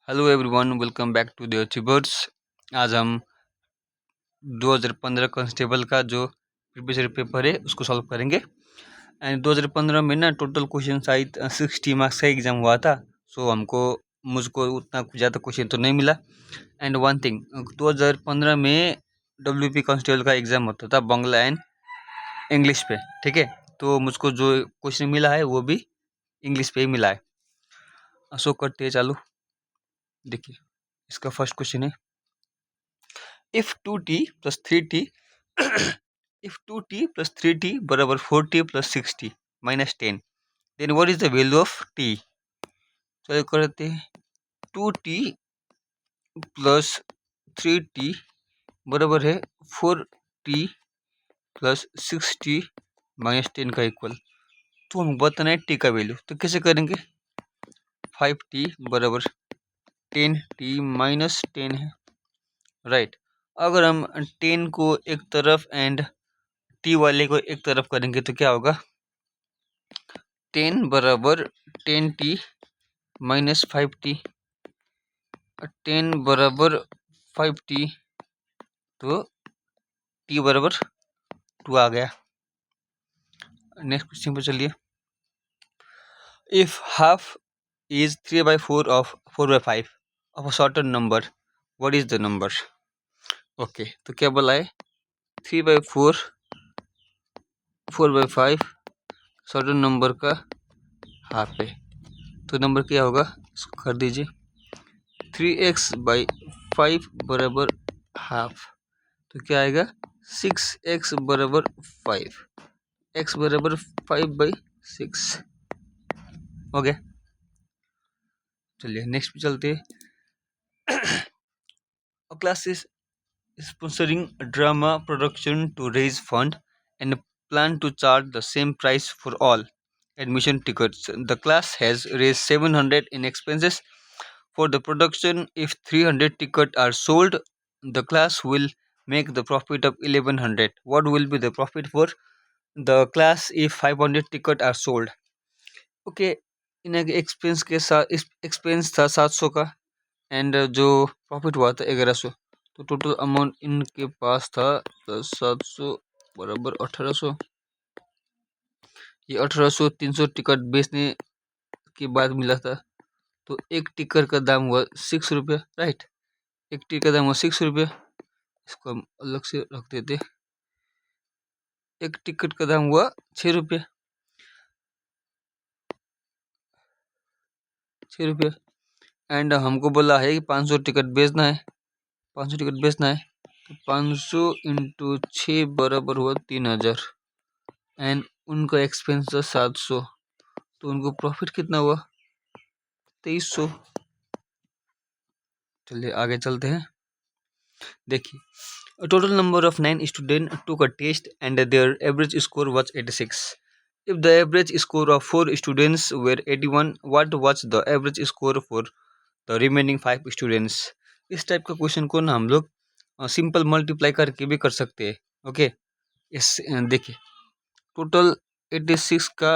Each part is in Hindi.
Hello everyone, welcome back to the achievers. आज हम 2015 कांस्टेबल का जो प्रीवियस ईयर पेपर है उसको सॉल्व करेंगे। एंड 2015 में ना टोटल क्वेश्चन शायद 60 मार्क्स का एग्ज़ाम हुआ था। सो मुझको उतना ज़्यादा क्वेश्चन तो नहीं मिला। एंड वन थिंग, 2015 में WP कांस्टेबल का एग्ज़ाम होता था बांग्ला एंड इंग्लिश पे, ठीक है। तो मुझको जो क्वेश्चन मिला है वो भी इंग्लिश पे ही मिला है। सो करते हैं चालू। देखिए, इसका फर्स्ट क्वेश्चन है, if 2t plus 3t if 2t plus 3t बराबर 4t plus 6t minus 10, then what is the value of t? चलो करते हैं। 2t plus 3t बराबर है 4t plus 6t minus 10 का इक्वल। तो हम बताना है t का वैल्यू, तो कैसे करेंगे? 5t बराबर 10t minus 10 है, राइट। अगर हम 10 को एक तरफ एंड टी वाले को एक तरफ करेंगे तो क्या होगा? 10 बराबर 10t माइनस 5t, 10 बराबर 5t, तो t बराबर 2 आ गया। नेक्स्ट क्वेश्चन पर चलिए। If half is 3/4 of 4/5 of a certain number, what is the number? Okay, तो क्या बोला है? 3/4 4/5 सर्टेन नंबर का हाफ है, तो नंबर क्या होगा? इसको कर दीजिए। 3x/5 बराबर हाफ, तो क्या आएगा? 6x बराबर 5, x बराबर 5/6 हो गया। चलिए नेक्स्ट पे चलते हैं। A class is sponsoring a drama production to raise fund and plan to charge the same price for all admission tickets. The class has raised 700 in expenses for the production. If 300 tickets are sold, the class will make the profit of 1100. What will be the profit for the class if 500 tickets are sold? Okay, इनके एक्सपेंस के साथ एक्सपेंस था 700 का एंड जो प्रॉफिट हुआ था 1100, तो टोटल अमाउंट इनके पास था 700 बराबर 1800। ये 1800 300 टिकट बेचने के बाद मिला था, तो एक टिकट का दाम हुआ 6 रुपये, राइट। एक टिकट का दाम हुआ 6 रुपये। इसको हम अलग से रख देते। एक टिकट का दाम हुआ 6 रुपये, 6 रुपये। एंड हमको बोला है कि 500 टिकट बेचना है, 500 टिकट बेचना है, तो 500 इंटू 6 बराबर हुआ 3000 एंड उनका एक्सपेंस था 700, तो उनको प्रॉफिट कितना हुआ? 2300। चलिए आगे चलते हैं। देखिए, a total number of 9 students took a test and their average score was 86. If the average score of 4 students were 81, what was the average score for the remaining 5 students? इस टाइप का क्वेश्चन को ना हम लोग सिंपल मल्टीप्लाई करके भी कर सकते हैं। ओके, इस देखिए, टोटल 86 का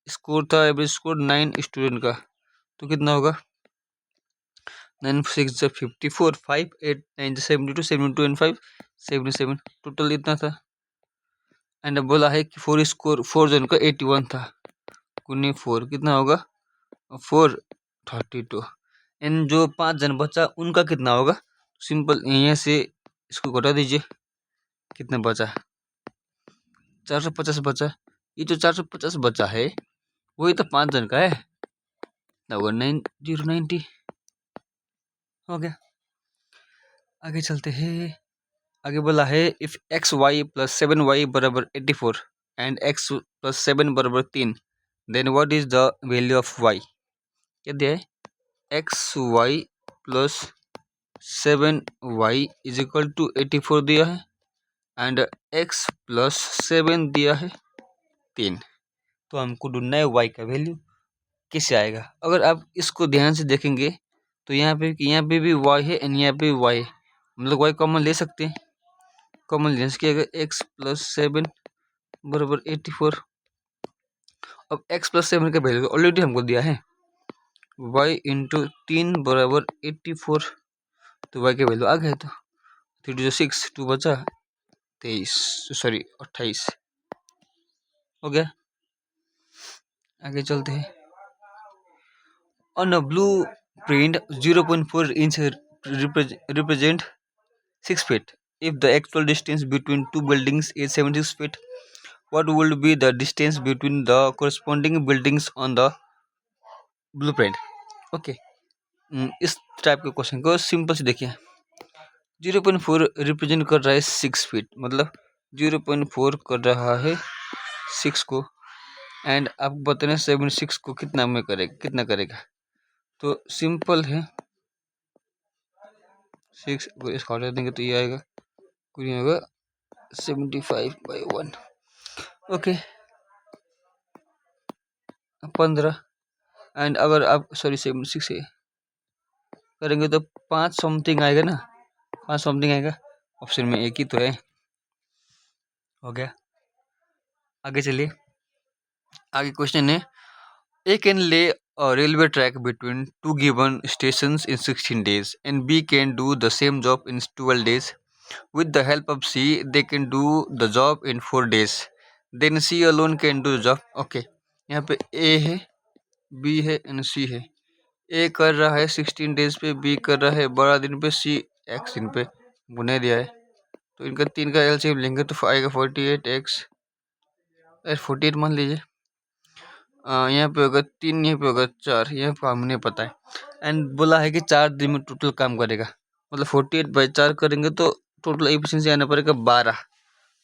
स्कोर था, एवरेज स्कोर 9 स्टूडेंट का, तो कितना होगा? 9 6 54, 5 8 9 72, 72 एंड 5 77, टोटल इतना था। एंड बोला है कि 4 जन का 81 था, कुनी 4 कितना होगा? 432। एंड जो 5 जन बचा उनका कितना होगा? सिंपल यहाँ से इसको घटा दीजिए, कितना बचा? 450 बचा। ये जो 450 बचा है वही तो 5 जन का है, 9090 हो गया। आगे चलते हैं। आगे बोला है इफ xy प्लस 7y बराबर 84 एंड x प्लस 7 बराबर 3, then what is the value of y? क्या दिया है? xy plus 7y is equal to 84 दिया है एंड x प्लस 7 दिया है 3, तो हमको ढूंढना है y का वैल्यू कैसे आएगा। अगर आप इसको ध्यान से देखेंगे तो यहाँ पे भी y है एंड यहाँ पे भी y है, हम लोग y कॉमन ले सकते हैं। कॉमन लेने से क्या आएगा? x प्लस 7 बराबर 84। अब x प्लस 7 का वैल्यू ऑलरेडी हमको दिया है, वाई इंटू 3 बराबर 84। तो वाई का वैल्यू आ गया। तो 3 टू 6, 2 बचा 23, सॉरी 28 हो गया। आगे चलते हैं। On a blue print 0.4 inch represent 6 feet. If the actual distance between two buildings is 76 feet, what would be the distance between the corresponding buildings on the blueprint? Okay इस टाइप के क्वेश्चन को सिंपल से देखिए। 0.4 रिप्रेजेंट कर रहा है 6 फीट, मतलब 0.4 कर रहा है 6 को, एंड आपको बताना 76 को कितना में करेगा, कितना करेगा। तो सिंपल है, 6 को इसका हटा देंगे तो ये आएगा, कुछ नहीं होगा 75/1। ओके 15, एंड अगर आप सॉरी 76 से करेंगे तो 5 समथिंग आएगा ना, 5 समथिंग आएगा। ऑप्शन में एक ही तो है। हो गया, आगे चलिए। आगे क्वेश्चन है, A can lay a railway track between two given stations in 16 days, and B can do the same job in 12 days. With the help of C, they can do the job in 4 days. Then C alone can do the job. Okay, यहाँ पे A है, B है and C है। A कर रहा है 16 डेज पे, B कर रहा है 12 दिन पे, C X दिन पे बुने दिया है। तो इनका तीन का एलसीएम लेंगे तो आएगा 48x 48 मान लीजिए। यहाँ पे होगा 3, यहाँ पे होगा 4, यहाँ पे हमने पता है। एंड बोला है कि 4 दिन में टोटल काम करेगा, मतलब 48/4 करेंगे तो टोटल एफिशिएंसी आना पड़ेगा 12।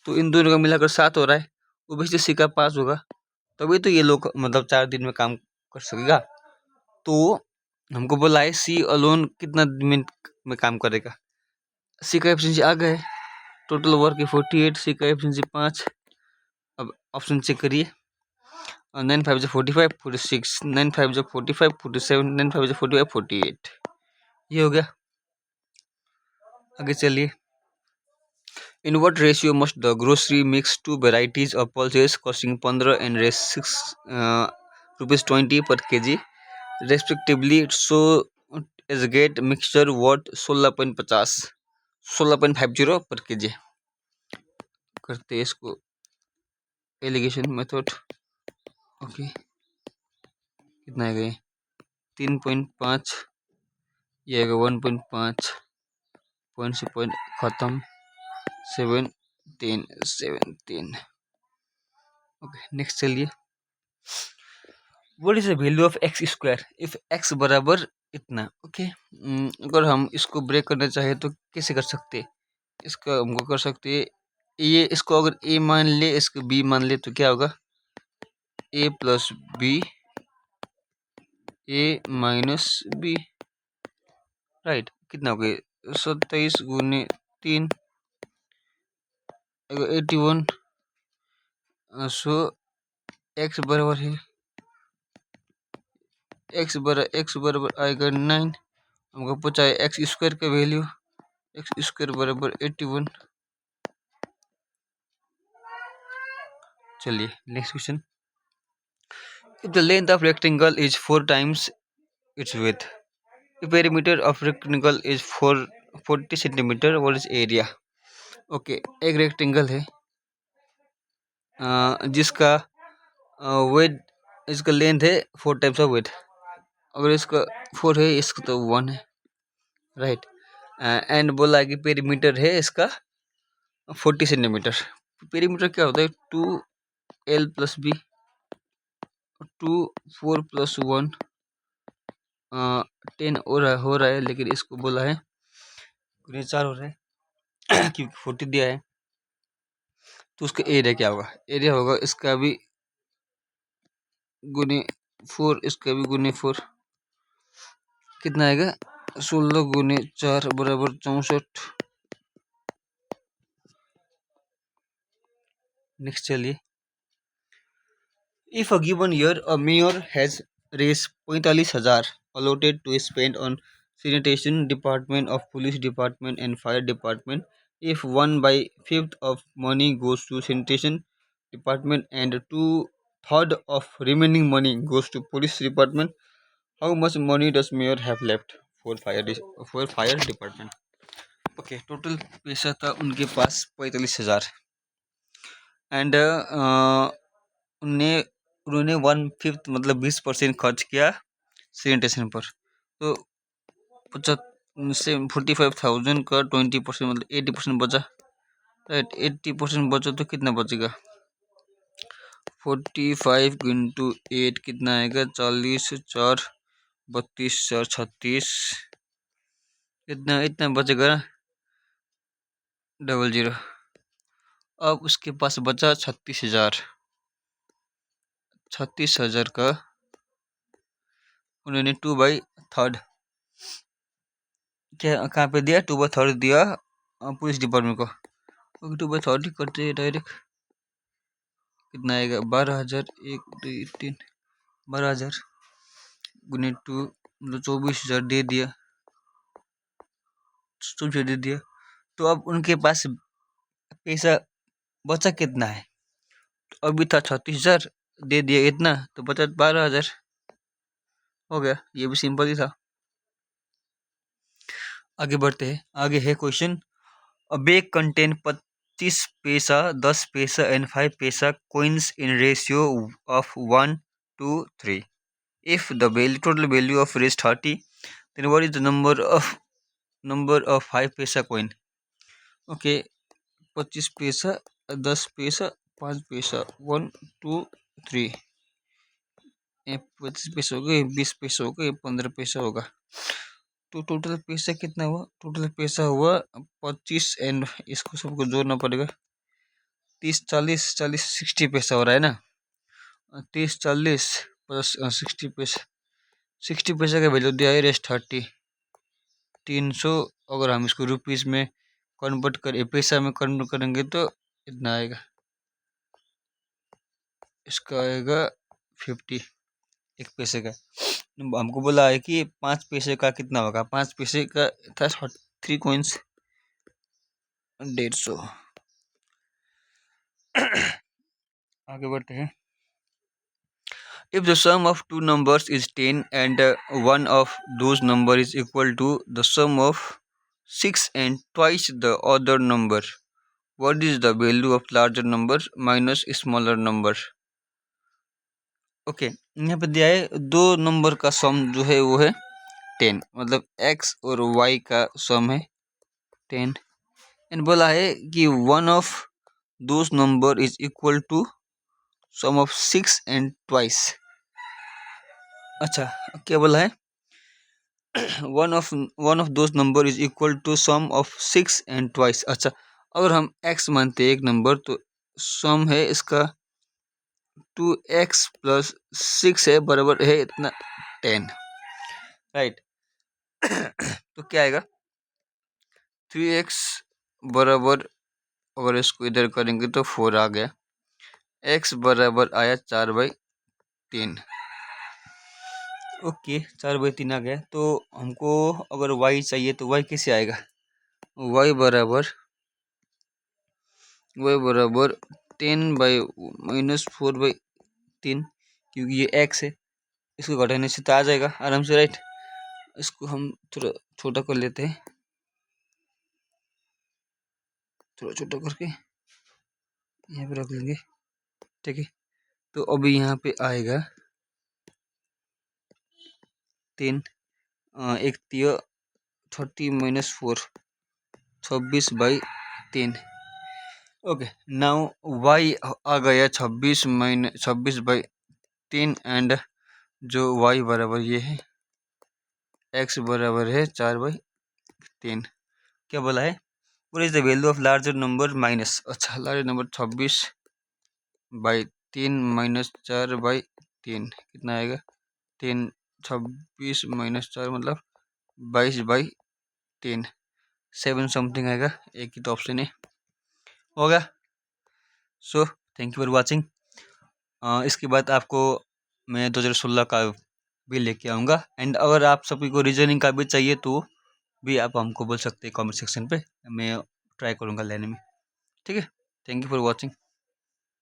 तो इन दोनों का मिलाकर 7 हो रहा है। ओबियसली सी का 5 होगा, तभी तो ये लोग मतलब 4 दिन में काम कर सकेगा। तो हमको बोला है सी अलोन कितना दिन में काम करेगा। सी का एफिशिएंसी आ गया है, टोटल वर्क है 48, सी का एफिशिएंसी 5। अब ऑप्शन चेक करिए। 9 5 45 46, 9 5 45 47, 9 5 45 48, ये हो गया। आगे चलिए। In what ratio must the grocery mix two varieties of pulses costing 15 and Rs 6 ₹20 per KG respectively, so as get mixture worth 16.50 16.50 पर केजी। करते हैं इसको एलिगेशन मेथड। ओके कितना है, 3.5, ये आएगा 1.5, पॉइंट से पॉइंट खत्म 17। ओके नेक्स्ट चलिए। What is the value of x square if x बराबर इतना। ओके अगर हम इसको ब्रेक करना चाहे तो कैसे कर सकते हैं, इसका हमको कर सकते हैं, ये इसको अगर ए मान ले, इसको बी मान ले, तो क्या होगा ए प्लस बी, ए माइनस बी, राइट। कितना हो गया 27 × 3 81। सो एक्स बराबर है, एक्स बराबर आएगा 9। हमको पूछा है एक्स स्क्वायर का वैल्यू, एक्स स्क्वायर बराबर 81। चलिए next question. If the length of rectangle is 4 times its width, if perimeter of rectangle is 40 centimetre, what is area? Okay एक रेक्टेंगल है जिसका वेट, इसका लेंथ है 4 टाइम्स ऑफ वेट। अगर इसका 4 है, इसका तो 1 है, राइट। एंड बोला है कि पेरीमीटर है इसका 40 सेंटीमीटर। पेरीमीटर क्या होता है 2L + B, 2 4 + 1 10 हो रहा है, लेकिन इसको बोला है 4 हो रहा है क्योंकि 40 दिया है। तो उसका एरिया क्या होगा, एरिया होगा इसका भी गुने 4, इसका भी गुने 4, कितना आएगा 16 × 4 बराबर 64। नेक्स्ट चलिए। If a given year a mayor has Rs 45,000 allotted to spend on sanitation department of police department and fire department, if 1/5 of money goes to sanitation department and 2/3 of remaining money goes to police department, how much money does mayor have left for fire department? Okay, total पैसा था उनके पास 45,000 एंड उन्हें उन्होंने 1/5 मतलब 20% खर्च किया सैनिटेशन पर। तो 45,000 का 20% मतलब 80% बचा, राइट। 80% बचा तो कितना बचेगा? 45 इंटू 8 कितना आएगा? 40, 4, 32, 4, 36, इतना बचेगा ना, 00। अब उसके पास बचा 36,000। 36,000 का उन्होंने 2/3 क्या कहाँ पे दिया? 2/3 दिया पुलिस डिपार्टमेंट को। 2/3 ही करते हैं डायरेक्ट। कितना आएगा? 12,000, 1, 2, 3, 12,000 गुने 2 मतलब 24,000 दे दिया। 24,000 दे दिया। तो अब उनके पास पैसा बचा कितना है? तो अभी था 36,000, दे दिया इतना, तो बचा 12,000। हो गया, ये भी सिंपल ही था। आगे बढ़ते हैं। आगे है क्वेश्चन, अ बैग कंटेन 25 पैसा, 10 पैसा एंड 5 पैसा coins in ratio of 1 to 3. If the total value of is 30, then what is the number of 5 पैसा coin? ओके, 25 पैसा, 10 पैसा, 5 पैसा, 1, 2, 3। 25 पैसा हो गए, 20 पैसा हो गए, 15 पैसा होगा। तो टोटल पैसा कितना हुआ? टोटल पैसा हुआ 25 एंड इसको सबको जोड़ना पड़ेगा। 30, 40, 40, 60 पैसा हो रहा है ना। 30, 40 प्लस 60 पैसा। 60 पैसा का वैल्यू दिया है रेस 30, 300। अगर हम इसको रुपीज़ में कन्वर्ट करें, पैसा में कन्वर्ट करेंगे तो इतना आएगा। इसका आएगा 50, एक पैसे का। हमको बोला है कि 5 पैसे का कितना होगा? 5 पैसे का था 3 कॉइन्स, 150। आगे बढ़ते हैं। If the sum of two numbers is 10 and one of those number is equal to the sum of 6 and twice the other number, what is the value of larger number minus smaller number? Okay, यहाँ पे दिया है दो नंबर का सम जो है वो है 10, मतलब x और y का सम है 10, एंड बोला है कि one of those number is equal to sum of 6 and twice. अच्छा, क्या बोला है? One of those number is equal to sum of 6 and twice. अच्छा, अगर हम x मानते हैं एक नंबर, तो सम है इसका 2x प्लस 6 है, बराबर है इतना 10, राइट। तो क्या आएगा? 3x बराबर, अगर इसको इधर करेंगे तो 4 आ गया। x बराबर आया 4/3। ओके, 4/3 आ गया। तो हमको अगर y चाहिए तो y कैसे आएगा? y बराबर 10/-4/3, क्योंकि ये x है, इसको घटाने से तो आ जाएगा आराम से, राइट। इसको हम थोड़ा छोटा कर लेते हैं, थोड़ा छोटा करके यहाँ पे रख लेंगे, ठीक है। तो अभी यहाँ पे आएगा 3, 1 3 30 - 4, 26/3। ओके, नाउ y आ गया 26/3 एंड जो y बराबर ये है, x बराबर है 4/3। क्या बोला है? What is the value of larger number minus. अच्छा, लार्जर नंबर 26/3 माइनस 4/3 कितना आएगा? 3, 26 - 4 मतलब 22/3, 7 समथिंग आएगा। एक ही तो ऑप्शन है, होगा। So thank you for watching. इसके बाद आपको मैं 2016 का भी लेके आऊँगा, एंड अगर आप सभी को रीजनिंग का भी चाहिए तो भी आप हमको बोल सकते हैं कमेंट सेक्शन पे, मैं ट्राई करूँगा लेने में, ठीक है। Thank you for watching.